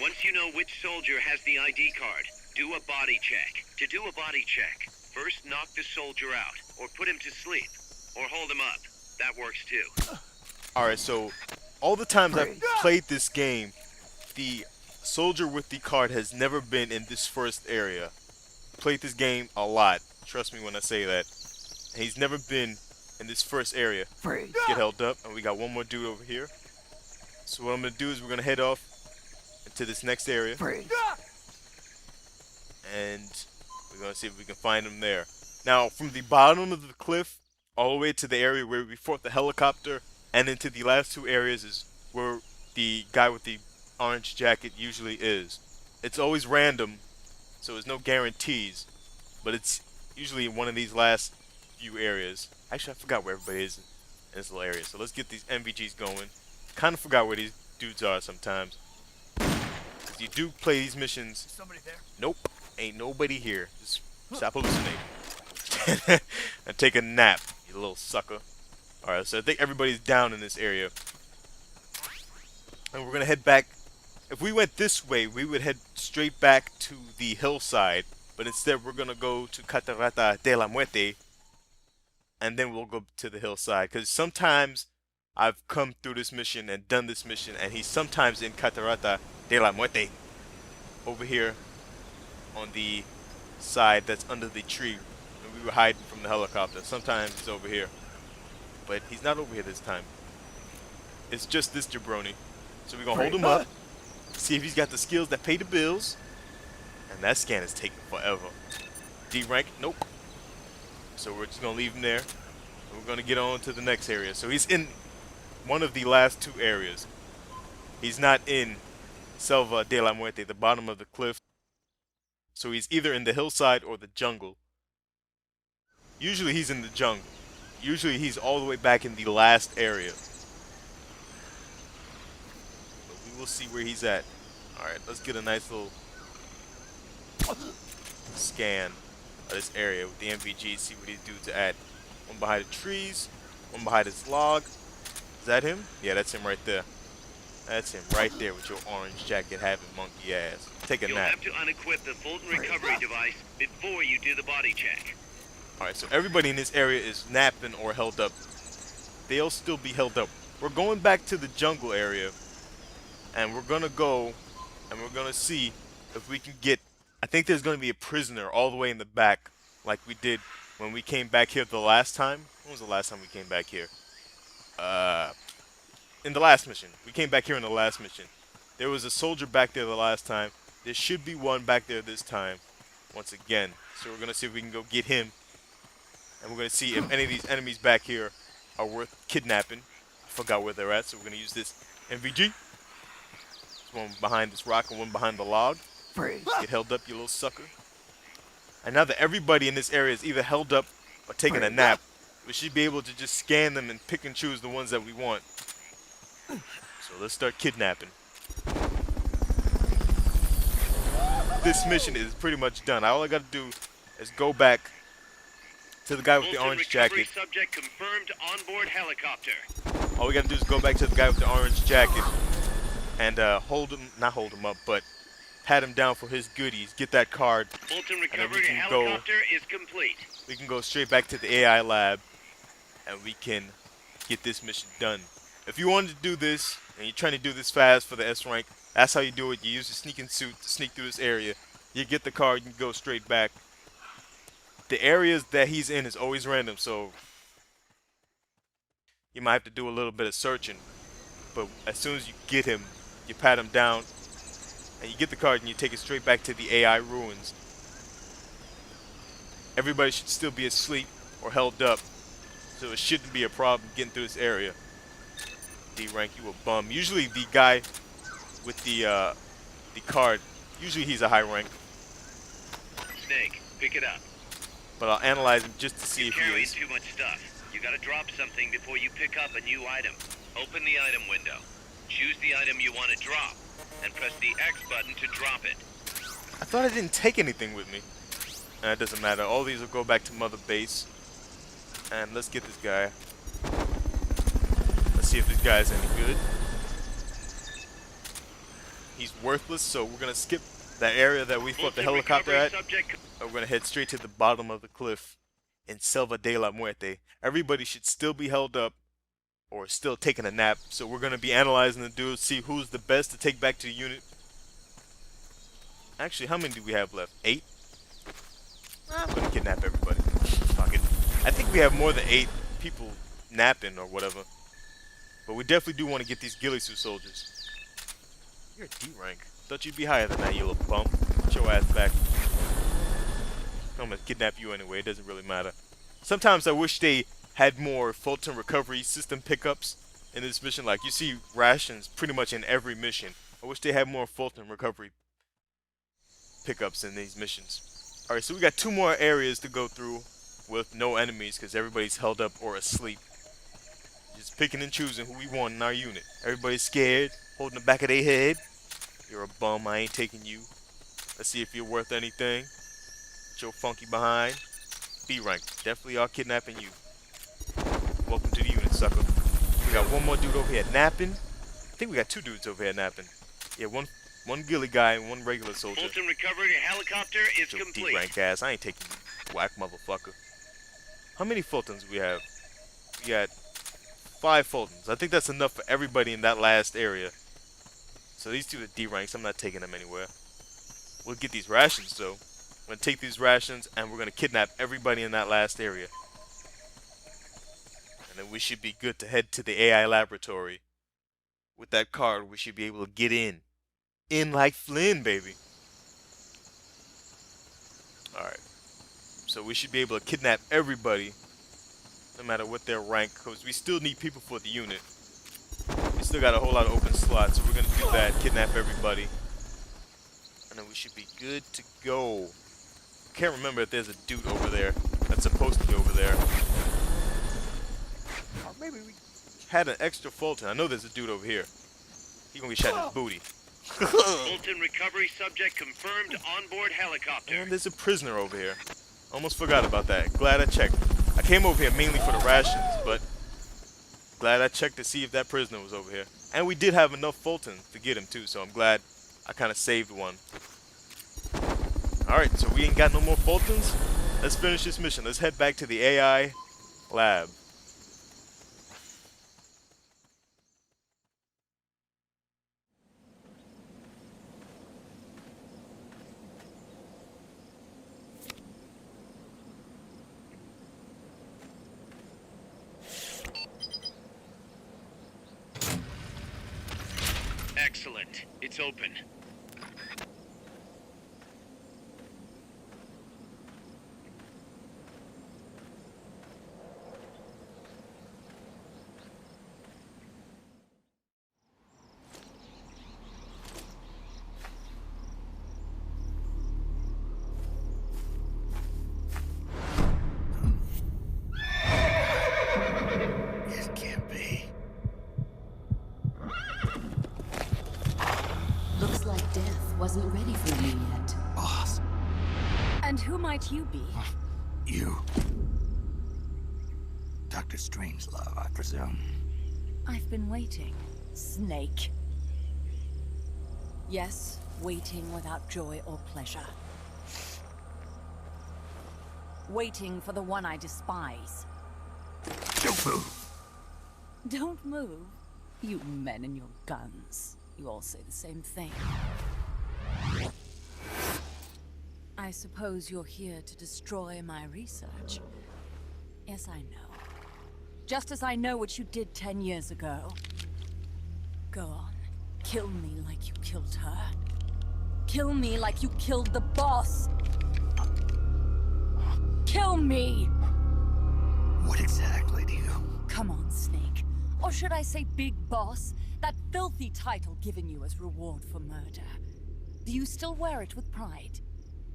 Once you know which soldier has the ID card, do a body check. To do a body check, first knock the soldier out, or put him to sleep, or hold him up. That works too. Alright, so all the times I've played this game, the soldier with the card has never been in this first area. Played this game a lot, trust me when I say that. And he's never been in this first area. Freeze. Get held up, and we got one more dude over here. So what I'm gonna do is we're gonna head off into this next area, Freeze. and we're gonna see if we can find him there. Now, from the bottom of the cliff all the way to the area where we fought the helicopter, and into the last two areas is where the guy with the orange jacket usually is. It's always random, so there's no guarantees, but it's usually in one of these last few areas. Actually, I forgot where everybody is in this little area, so let's get these MVGs going. Kind of forgot where these dudes are sometimes. You do play these missions. Somebody there? Nope, ain't nobody here. Just stop hallucinating. And take a nap, you little sucker. Alright, so I think everybody's down in this area. And we're gonna head back. If we went this way, we would head straight back to the hillside. But instead, we're gonna go to Catarata de la Muerte. And then we'll go to the hillside. Because sometimes I've come through this mission and done this mission, and he's sometimes in Catarata de la Muerte. Over here on the side that's under the tree. And we were hiding from the helicopter. Sometimes he's over here. But he's not over here this time. It's just this jabroni. So we're gonna hold him up, see if he's got the skills that pay the bills. And that scan is taking forever. D rank, nope. So we're just gonna leave him there. And we're gonna get on to the next area. So he's in one of the last two areas. He's not in Selva de la Muerte, the bottom of the cliff. So he's either in the hillside or the jungle. Usually he's in the jungle. Usually he's all the way back in the last area. But we will see where he's at. Alright, let's get a nice little scan of this area with the MVG, see what these dudes are at. One behind the trees, one behind this log. Is that him? Yeah, that's him right there. That's him right there with your orange jacket having monkey ass. Take a You'll nap. have to unequip the Fulton recovery device before you do the body check. Alright, so everybody in this area is napping or held up. They'll still be held up. We're going back to the jungle area. And we're going to go and we're going to see if we can get... I think there's going to be a prisoner all the way in the back. Like we did when we came back here the last time. When was the last time we came back here? In the last mission. We came back here in the last mission. There was a soldier back there the last time. There should be one back there this time. Once again. So we're going to see if we can go get him. And we're going to see if any of these enemies back here are worth kidnapping. I forgot where they're at, so we're going to use this MVG. There's one behind this rock and one behind the log. Freeze. Get held up, you little sucker. And now that everybody in this area is either held up or taking a nap, we should be able to just scan them and pick and choose the ones that we want. So let's start kidnapping. This mission is pretty much done. All I got to do is go back to the guy with the Fulton orange recovery jacket. subject confirmed onboard helicopter. All we got to do is go back to the guy with the orange jacket and not hold him up, but pat him down for his goodies. Get that card. Fulton then we recovery can go- helicopter is complete. We can go straight back to the AI lab and we can get this mission done. If you wanted to do this and you're trying to do this fast for the S rank, That's how you do it. You use the sneaking suit to sneak through this area. You get the card, you go straight back. The areas that he's in is always random, so you might have to do a little bit of searching. But as soon as you get him, you pat him down, and you get the card, and you take it straight back to the AI ruins. Everybody should still be asleep or held up, so it shouldn't be a problem getting through this area. D rank, you a bum. Usually the guy with the card, usually he's a high rank. Snake, pick it up. But I'll analyze him just to see You're if he carrying is. too much stuff. You gotta drop something before you pick up a new item. Open the item window. Choose the item you want to drop, and press the X button to drop it. I thought I didn't take anything with me. Nah, it doesn't matter. All these will go back to Mother Base. And let's get this guy. Let's see if this guy's any good. He's worthless, so we're gonna skip that area that we fought the helicopter at. And we're gonna head straight to the bottom of the cliff in Selva de la Muerte. Everybody should still be held up or still taking a nap. So we're gonna be analyzing the dudes, see who's the best to take back to the unit. Actually, how many do we have left? 8? I'm gonna kidnap everybody. Fuck it. I think we have more than 8 people napping or whatever. But we definitely do want to get these ghillie suit soldiers. You're a D rank. Thought you'd be higher than that, you little bum. Get your ass back. I'm gonna kidnap you anyway, it doesn't really matter. Sometimes I wish they had more Fulton recovery system pickups in this mission. Like, you see rations pretty much in every mission. I wish they had more Fulton recovery pickups in these missions. Alright, so we got 2 more areas to go through with no enemies because everybody's held up or asleep. Just picking and choosing who we want in our unit. Everybody's scared, holding the back of their head. You're a bum, I ain't taking you. Let's see if you're worth anything. Get your funky behind. B rank, definitely are kidnapping you. Welcome to the unit, sucker. We got one more dude over here napping. I think we got 2 dudes over here napping. Yeah, one ghillie guy and 1 regular soldier. Fulton recovery helicopter is Your complete. D-rank ass, I ain't taking you, whack motherfucker. How many Fultons we have? We got 5 Fultons. I think that's enough for everybody in that last area. So these 2 are D ranks, I'm not taking them anywhere. We'll get these rations though. I'm gonna take these rations and we're gonna kidnap everybody in that last area. And then we should be good to head to the AI laboratory. With that card, we should be able to get in. In like Flynn, baby. Alright. So we should be able to kidnap everybody, no matter what their rank, because we still need people for the unit. We still got a whole lot of open slots, so we're going to do that, kidnap everybody. And then we should be good to go. Can't remember if there's a dude over there that's supposed to be over there. Or maybe we had an extra Fulton. I know there's a dude over here. He's going to be shot in his booty. Fulton recovery subject confirmed onboard helicopter. And there's a prisoner over here. Almost forgot about that. Glad I checked. I came over here mainly for the rations, but glad I checked to see if that prisoner was over here. And we did have enough Fultons to get him too, so I'm glad I kind of saved one. Alright, so we ain't got no more Fultons. Let's finish this mission. Let's head back to the AI lab. Excellent. It's open. It can't be. Looks like death wasn't ready for you yet. Boss, And who might you be? you. Dr. Strangelove, I presume. I've been waiting, Snake. Yes, waiting without joy or pleasure. Waiting for the one I despise. Don't move. Don't move, you men and your guns. you all say the same thing. I suppose you're here to destroy my research. Yes, I know. Just as I know what you did 10 years ago. Go on. Kill me like you killed her. Kill me like you killed the boss. Kill me! What exactly do you... Come on, Snake. Or should I say Big Boss? That filthy title given you as reward for murder. Do you still wear it with pride?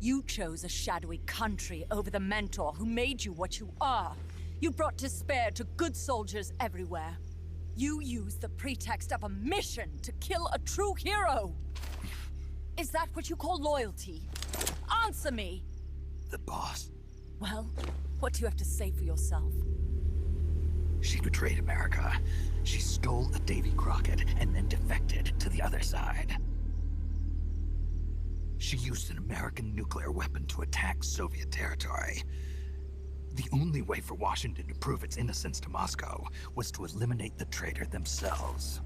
You chose a shadowy country over the mentor who made you what you are. You brought despair to good soldiers everywhere. You used the pretext of a mission to kill a true hero. Is that what you call loyalty? Answer me! The boss? Well, what do you have to say for yourself? She betrayed America. She stole a Davy Crockett and then defected to the other side. She used an American nuclear weapon to attack Soviet territory. The only way for Washington to prove its innocence to Moscow was to eliminate the traitor themselves.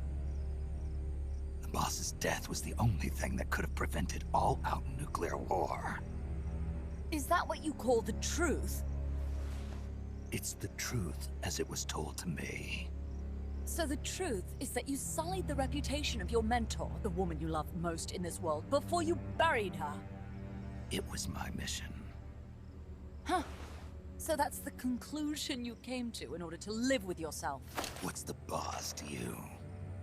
The boss's death was the only thing that could have prevented all-out nuclear war. Is that what you call the truth? It's the truth as it was told to me. So the truth is that you sullied the reputation of your mentor, the woman you loved most in this world, before you buried her. It was my mission. Huh. So that's the conclusion you came to in order to live with yourself. What's the boss to you?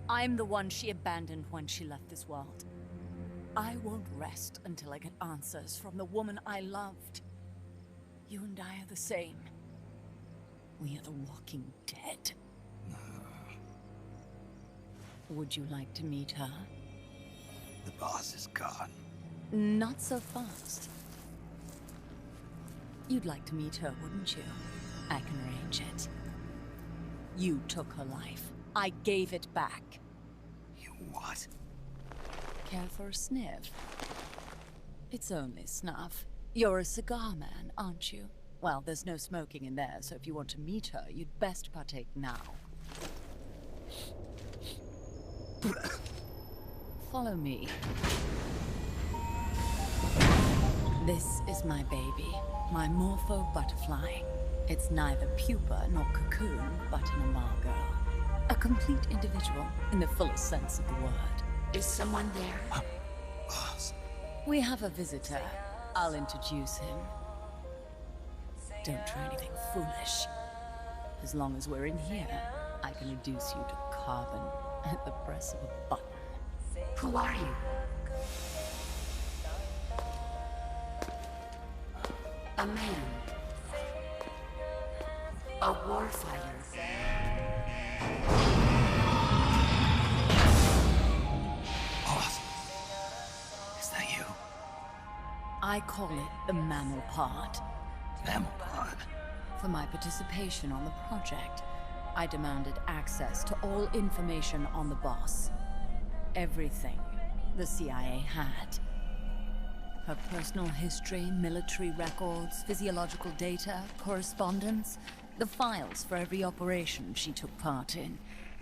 I'm the one she abandoned when she left this world. I won't rest until I get answers from the woman I loved. You and I are the same. We are the walking dead. Would you like to meet her? The boss is gone. Not so fast. You'd like to meet her, wouldn't you? I can arrange it. You took her life. I gave it back. You what? Care for a sniff? It's only snuff. You're a cigar man, aren't you? Well, there's no smoking in there, so if you want to meet her, you'd best partake now. Follow me. This is my baby, my morpho butterfly. It's neither pupa nor cocoon, but an imago. A complete individual, in the fullest sense of the word. Is someone there? Boss. We have a visitor. I'll introduce him. Don't try anything foolish. As long as we're in here, I can reduce you to carbon at the press of a button. Who are you? A man. A warfighter. Boss. Is that you? I call it the mammal pod. Mammal pod? For my participation on the project, I demanded access to all information on the boss. Everything the CIA had. Her personal history, military records, physiological data, correspondence, the files for every operation she took part in,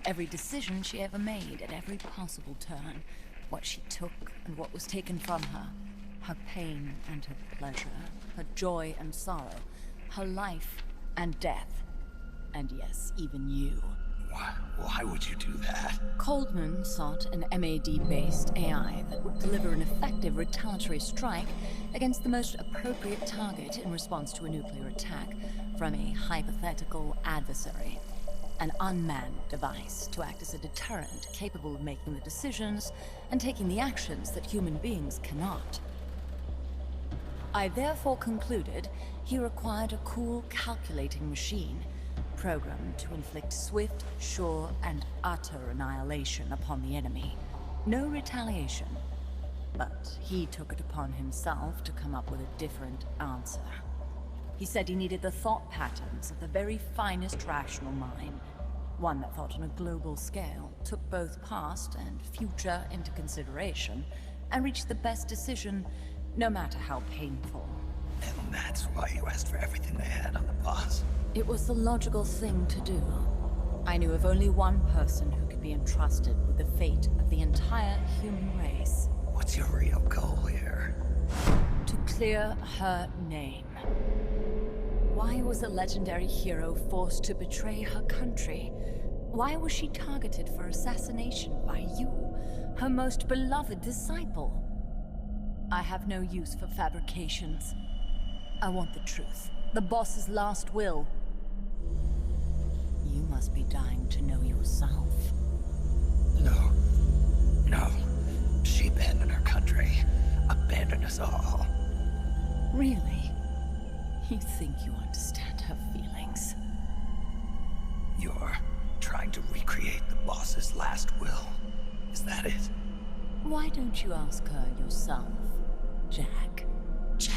every decision she ever made at every possible turn, what she took and what was taken from her, her pain and her pleasure, her joy and sorrow, her life and death, and yes, even you. Why would you do that? Coldman sought an MAD-based AI that would deliver an effective retaliatory strike against the most appropriate target in response to a nuclear attack from a hypothetical adversary. An unmanned device to act as a deterrent capable of making the decisions and taking the actions that human beings cannot. I therefore concluded he required a cool, calculating machine programmed to inflict swift, sure, and utter annihilation upon the enemy. No retaliation. But he took it upon himself to come up with a different answer. He said he needed the thought patterns of the very finest rational mind, one that thought on a global scale, took both past and future into consideration, and reached the best decision, no matter how painful. And that's why you asked for everything they had on the boss. It was the logical thing to do. I knew of only one person who could be entrusted with the fate of the entire human race. What's your real goal here? To clear her name. Why was a legendary hero forced to betray her country? Why was she targeted for assassination by you, her most beloved disciple? I have no use for fabrications. I want the truth. The boss's last will. You must be dying to know yourself. No. No. She abandoned her country. Abandoned us all. Really? You think you understand her feelings? You're trying to recreate the boss's last will. Is that it? Why don't you ask her yourself, Jack? Jack?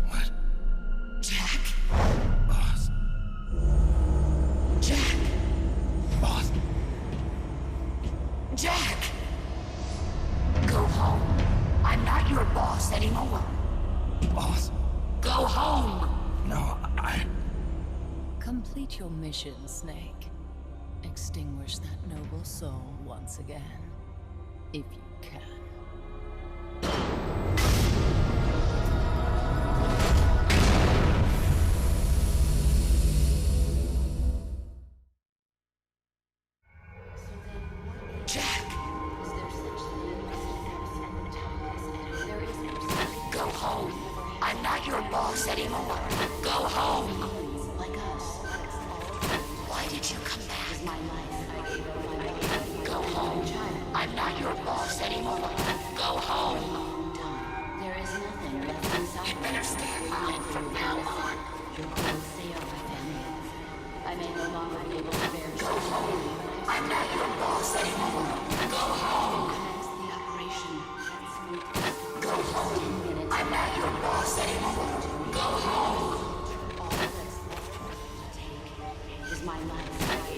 What? Jack? Boss. Jack! Boss. Jack! Go home. I'm not your boss anymore. Boss? Go home! No, Complete your mission, Snake. Extinguish that noble soul once again. If you can. Jack! Go home. I'm not your boss anymore. Go home. Why did you come back? Go home. I'm not your boss anymore. Go home. You better stay alone from now on. Go home. I'm not your boss anymore. Go home. Go home. I'm not your boss anymore. Go home.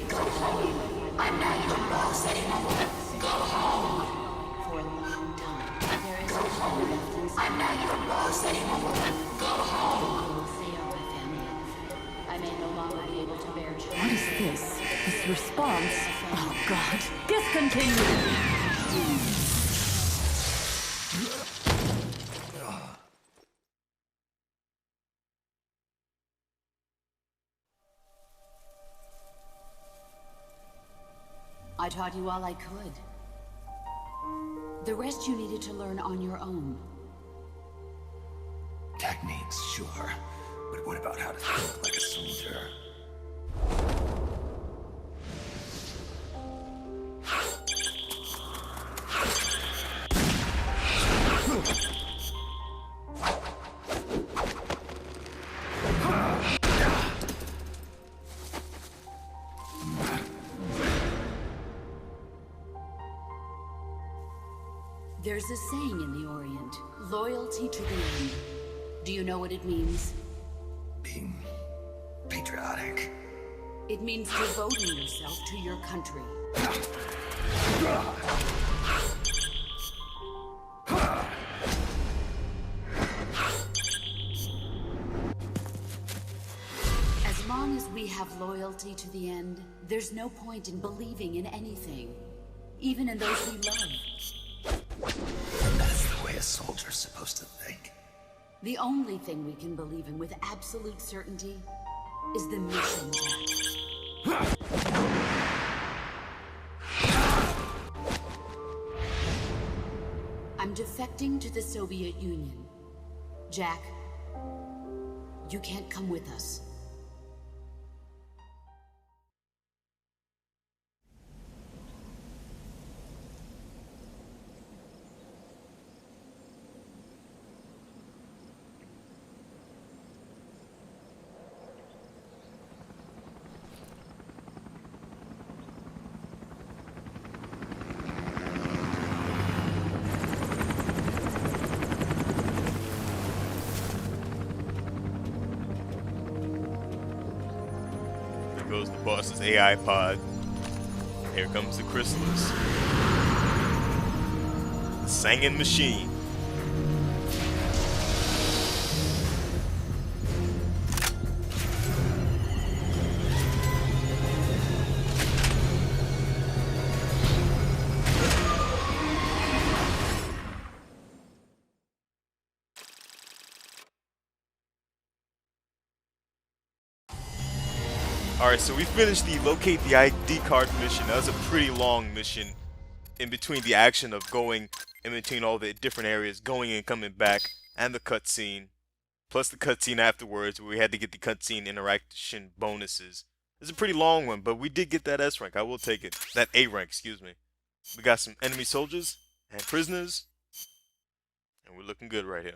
Go home. I'm not your boss anymore. Go home. Go home. I'm not your boss anymore. Go home. What is this? This response? Oh God. Discontinue! I taught you all I could. The rest you needed to learn on your own. Techniques, sure. But what about how to think like a soldier? There's a saying in the Orient, loyalty to the end. Do you know what it means? Being patriotic. It means devoting yourself to your country. As long as we have loyalty to the end, there's no point in believing in anything, even in those we love. And that's the way a soldier's supposed to think. The only thing we can believe in with absolute certainty is the mission, Jack. I'm defecting to the Soviet Union. Jack, you can't come with us. Goes the boss's AI pod. Here comes the chrysalis. The singing machine. Alright, so we finished the locate the ID card mission. That was a pretty long mission in between the action of going in between all the different areas, going and coming back, and the cutscene. Plus the cutscene afterwards where we had to get the cutscene interaction bonuses. It's a pretty long one, but we did get that S rank. I will take it. That A rank, excuse me. We got some enemy soldiers and prisoners. And we're looking good right here.